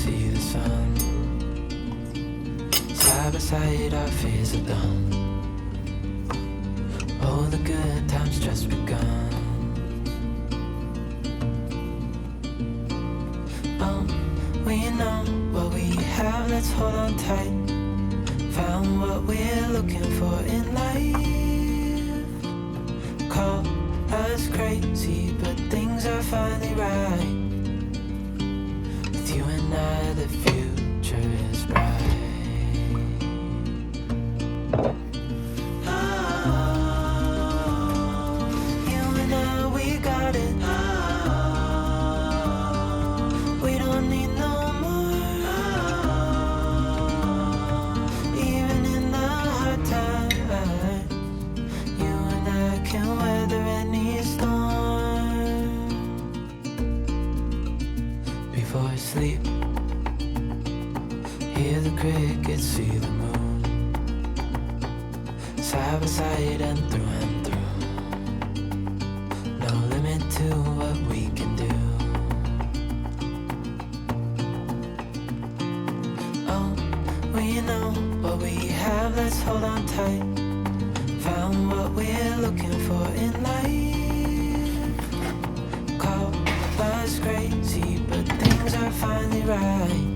see the sun. Side by side our fears are done. Oh, the good times just begun. We know what we have, let's hold on tight. Found what we're looking for in life. Call us crazy, but things are finally right. With you and I, the future is bright. Sleep, hear the crickets, see the moon. Side by side and through. No limit to what we can do. Oh, we know what we have, let's hold on tight. Found what we're looking for in life. Call us crazy, but things are finally right.